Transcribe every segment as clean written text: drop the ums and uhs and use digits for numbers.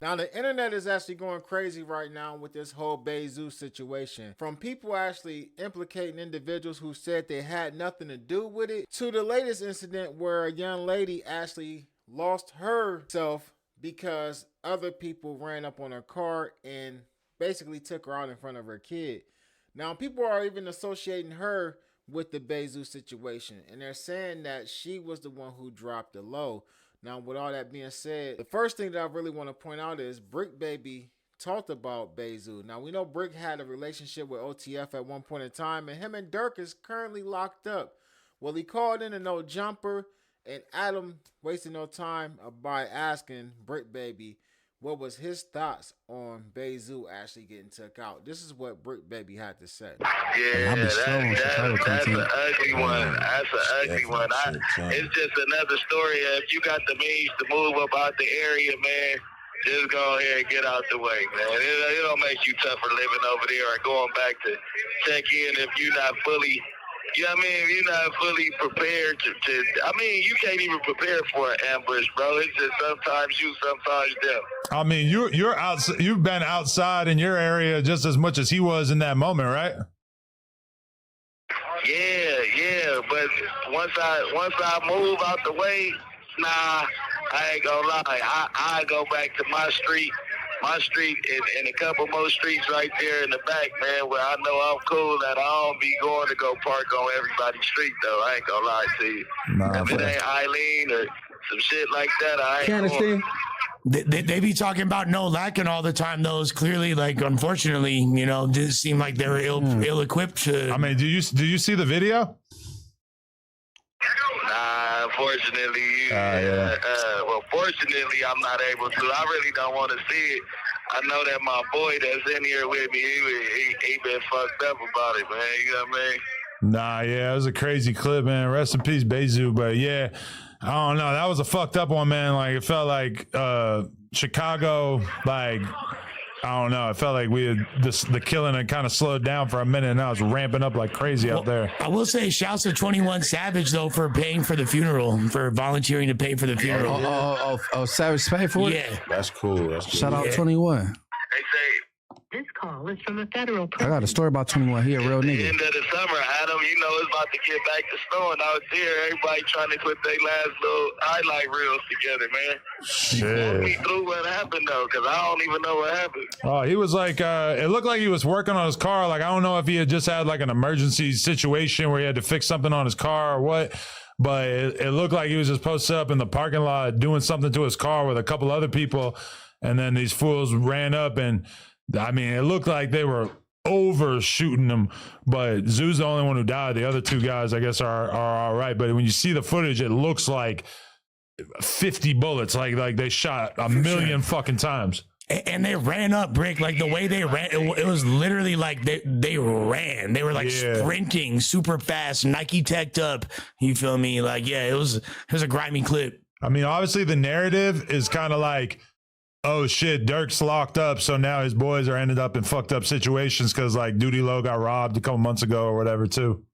Now, the internet is actually going crazy right now with this whole Bezoo situation. From people actually implicating individuals who said they had nothing to do with it, to the latest incident where a young lady actually lost herself because other people ran up on her car and basically took her out in front of her kid. Now, people are even associating her with the Bezoo situation, and they're saying that she was the one who dropped the low. Now, with all that being said, the first thing that I really want to point out is Bricc Baby talked about Bezoo. Now, we know Bricc had a relationship with OTF at one point in time, and him and Durk is currently locked up. Well, he called in a no jumper, and Adam wasted no time by asking Bricc Baby what was his thoughts on Bezoo actually getting took out. This is what Bricc Baby had to say. Yeah, that's an ugly one. That's an ugly one. It's just another story. If you got the means to move about the area, man, just go ahead and get out the way, man. It don't make you tougher living over there or going back to check in if you're not fully, you know what I mean? If you're not fully prepared to I mean, you can't even prepare for an ambush, bro. It's just sometimes you, sometimes them. I mean, you're outside. You've been outside in your area just as much as he was in that moment, right? Yeah. But once I move out the way, nah, I ain't gonna lie. I go back to my street and a couple more streets right there in the back, man, where I know I'm cool that I don't be going to go park on everybody's street, though. I ain't gonna lie to you. If it ain't Eileen or some shit like that, I ain't going. They be talking about no lacking all the time, though. It's clearly, like, unfortunately, you know, didn't seem like they were ill equipped to. I mean, do you see the video? Nah, unfortunately, well, fortunately, I'm not able to. I really don't want to see it. I know that my boy that's in here with me, he been fucked up about it, man. You know what I mean? Nah, yeah, it was a crazy clip, man. Rest in peace, Bezoo. But yeah, I don't know. That was a fucked up one, man. Like, it felt like Chicago, like, I don't know. It felt like we had the killing had kind of slowed down for a minute, and now it's ramping up like crazy out there. I will say, shouts to 21 Savage, though, for paying for the funeral, for volunteering to pay for the funeral. Oh, Savage paid for it? Yeah. That's cool. Shout out 21. They say, this call is from a federal I got a story about 21. He a real at the nigga. end of the summer, Adam, you know it's about to get back to snowing out there. Everybody trying to put their last little highlight reels together, man. Shit. Walk me through what happened, though, because I don't even know what happened. Oh, he was like, it looked like he was working on his car. Like, I don't know if he had just had like an emergency situation where he had to fix something on his car or what, but it looked like he was just posted up in the parking lot doing something to his car with a couple other people. And then these fools ran up, and I mean, it looked like they were overshooting him, but Zoo's the only one who died. The other two guys, I guess, are all right. But when you see the footage, it looks like 50 bullets. Like they shot a million fucking times. And they ran up, Bricc. Like, the way they ran, it was literally like they ran. They were like sprinting super fast, Nike teched up. You feel me? Like, yeah, it was a grimy clip. I mean, obviously the narrative is kind of like, oh shit, Durk's locked up, so now his boys are ended up in fucked up situations because like Duty Low got robbed a couple months ago or whatever too.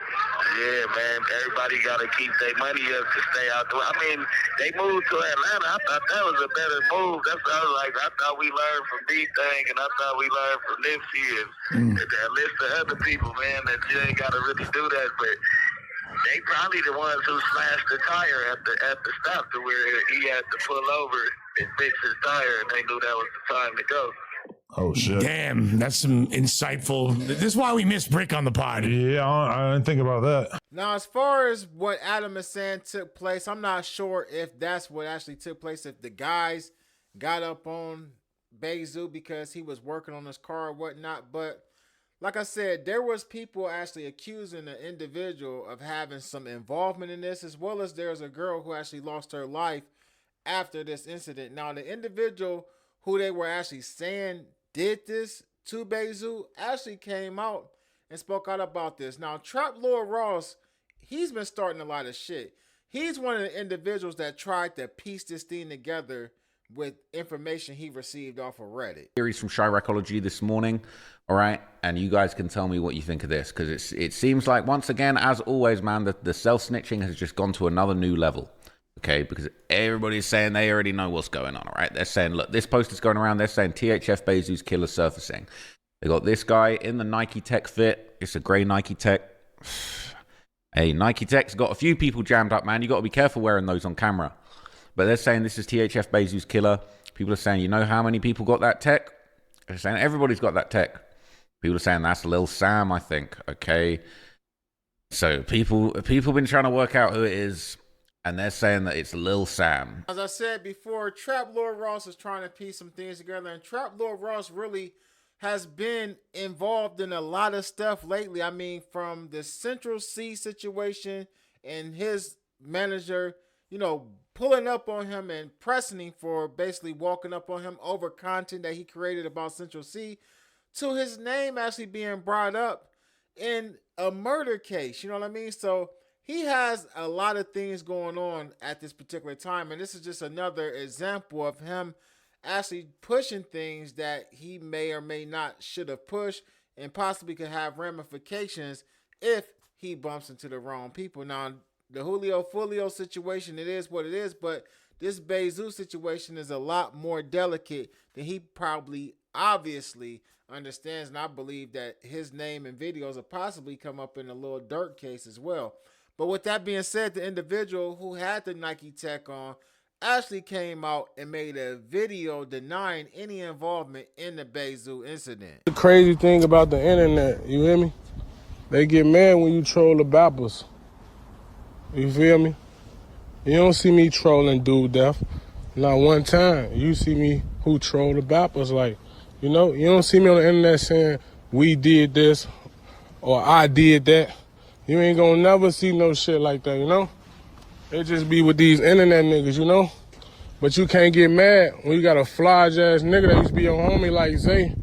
Yeah, man, everybody got to keep their money up to stay out there. I mean, they moved to Atlanta. I thought that was a better move. That's what I was like. I thought we learned from D-Thing, and I thought we learned from Nipsey and a list of other people, man, that you ain't got to really do that, but they probably the ones who slashed the tire at the stop to where he had to pull over and fix his tire, and they knew that was the time to go. Oh shit! Damn, that's some insightful. This is why we missed Bricc on the pod. Yeah, I didn't think about that. Now, as far as what Adam is saying took place, I'm not sure if that's what actually took place. If the guys got up on Bezoo because he was working on his car or whatnot, but like I said, there was people actually accusing the individual of having some involvement in this, as well as there's a girl who actually lost her life after this incident. Now, the individual who they were actually saying did this to Bezoo actually came out and spoke out about this. Now, Trap Lord Ross, he's been starting a lot of shit. He's one of the individuals that tried to piece this thing together with information he received off of Reddit. Series from Chiracology this morning, all right, and you guys can tell me what you think of this, because it seems like, once again, as always, man, the self-snitching has just gone to another new level. okay? Because everybody's saying they already know what's going on, all right? They're saying, look, this post is going around. They're saying THF Bezoo's killer surfacing. They got this guy in the Nike Tech fit. It's a gray Nike Tech. Hey, Nike Tech's got a few people jammed up, man. You got to be careful wearing those on camera. But they're saying this is THF Bezoo's killer. People are saying, you know how many people got that tech? They're saying everybody's got that tech. People are saying that's Lil Sam, I think. Okay. So people been trying to work out who it is, and they're saying that it's Lil Sam. As I said before, Trap Lord Ross is trying to piece some things together, and Trap Lord Ross really has been involved in a lot of stuff lately. I mean, from the Central C situation and his manager, you know, pulling up on him and pressing him for basically walking up on him over content that he created about Central C, to his name actually being brought up in a murder case. You know what I mean? So he has a lot of things going on at this particular time. And this is just another example of him actually pushing things that he may or may not should have pushed, and possibly could have ramifications if he bumps into the wrong people. Now, the Julio Fulio situation, it is what it is, but this Bezoo situation is a lot more delicate than he probably obviously understands, and I believe that his name and videos will possibly come up in a little Durk case as well. But with that being said, the individual who had the Nike Tech on actually came out and made a video denying any involvement in the Bezoo incident. The crazy thing about the internet, you hear me? They get mad when you troll the bappers. You feel me? You don't see me trolling Dude Def. Not one time. You see me who troll the bappers. Like, you know, you don't see me on the internet saying we did this or I did that. You ain't gonna never see no shit like that, you know? It just be with these internet niggas, you know? But you can't get mad when you got a fly-ass nigga that used to be your homie like Zay.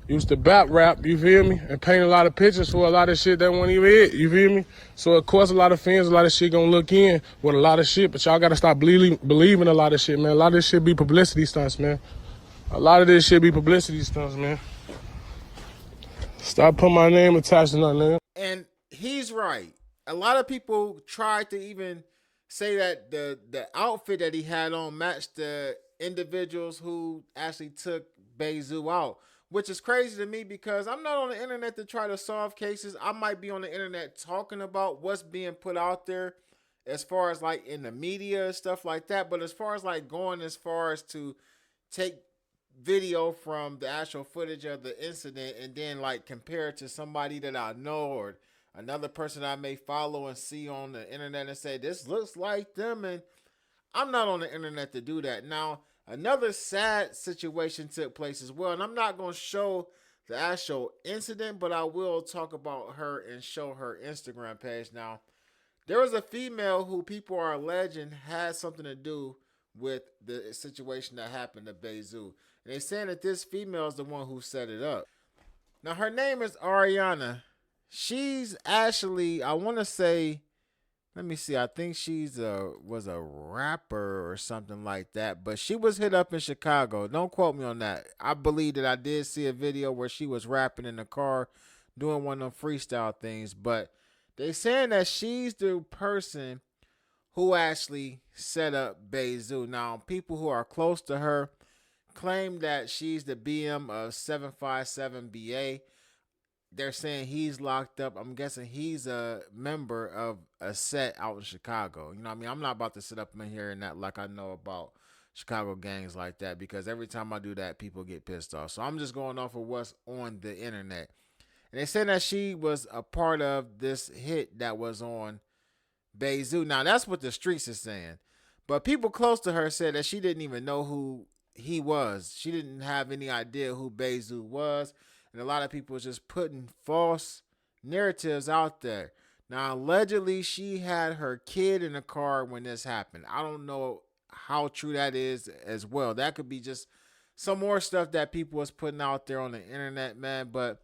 Used to bap rap, you feel me? And paint a lot of pictures for a lot of shit that wasn't even it, you feel me? So of course a lot of fans, a lot of shit gonna look in with a lot of shit, but y'all gotta stop believing a lot of shit, man. A lot of this shit be publicity stunts, man. A lot of this shit be publicity stunts, man. Stop putting my name attached to nothing, nigga. And he's right. A lot of people tried to even say that the outfit that he had on matched the individuals who actually took Bezoo out, which is crazy to me because I'm not on the internet to try to solve cases. I might be on the internet talking about what's being put out there as far as like in the media and stuff like that. But as far as like going as far as to take video from the actual footage of the incident and then like compare it to somebody that I know or another person I may follow and see on the internet and say, this looks like them. And I'm not on the internet to do that. Now, another sad situation took place as well. And I'm not going to show the actual incident, but I will talk about her and show her Instagram page. Now, there was a female who people are alleging had something to do with the situation that happened to Bezoo. And they're saying that this female is the one who set it up. Now, her name is Ariana. She's actually, I want to say, let me see, I think she's was a rapper or something like that, but she was hit up in Chicago. Don't quote me on that. I believe that I did see a video where she was rapping in the car doing one of them freestyle things, but they saying that she's the person who actually set up Bezoo. Now, people who are close to her claim that she's the BM of 757BA. They're saying he's locked up. I'm guessing he's a member of a set out in Chicago. You know what I mean? I'm not about to sit up in here and that like I know about Chicago gangs like that, because every time I do that, people get pissed off. So I'm just going off of what's on the internet. And they said that she was a part of this hit that was on Bayzoo. Now, that's what the streets is saying. But people close to her said that she didn't even know who he was. She didn't have any idea who Bezoo was. And a lot of people just putting false narratives out there. Now, allegedly, she had her kid in the car when this happened. I don't know how true that is as well. That could be just some more stuff that people was putting out there on the internet, man. But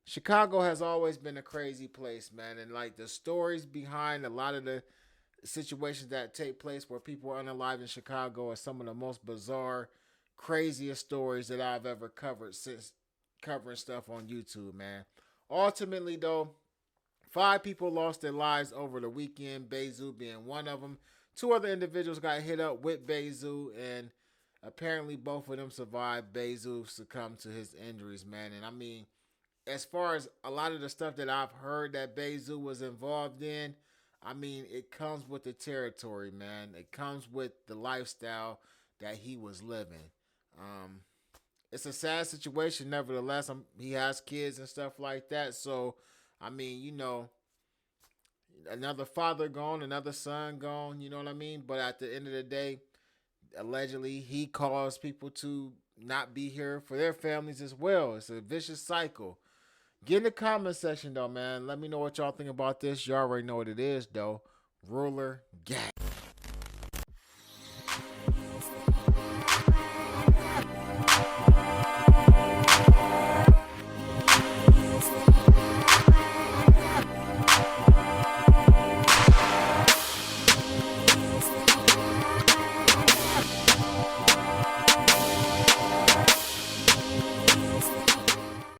Chicago has always been a crazy place, man. And like the stories behind a lot of the situations that take place where people are unalive in Chicago are some of the most bizarre, craziest stories that I've ever covered since covering stuff on YouTube, man. Ultimately, though, 5 people lost their lives over the weekend, Bezoo being one of them. two other individuals got hit up with Bezoo, and apparently both of them survived. Bezoo succumbed to his injuries, man. And I mean, as far as a lot of the stuff that I've heard that Bezoo was involved in, I mean, it comes with the territory, man. It comes with the lifestyle that he was living. It's a sad situation, nevertheless. He has kids and stuff like that. So, I mean, you know, another father gone, another son gone, you know what I mean? But at the end of the day, allegedly, he caused people to not be here for their families as well. It's a vicious cycle. Get in the comment section, though, man. Let me know what y'all think about this. You already know what it is, though. Ruler Gang.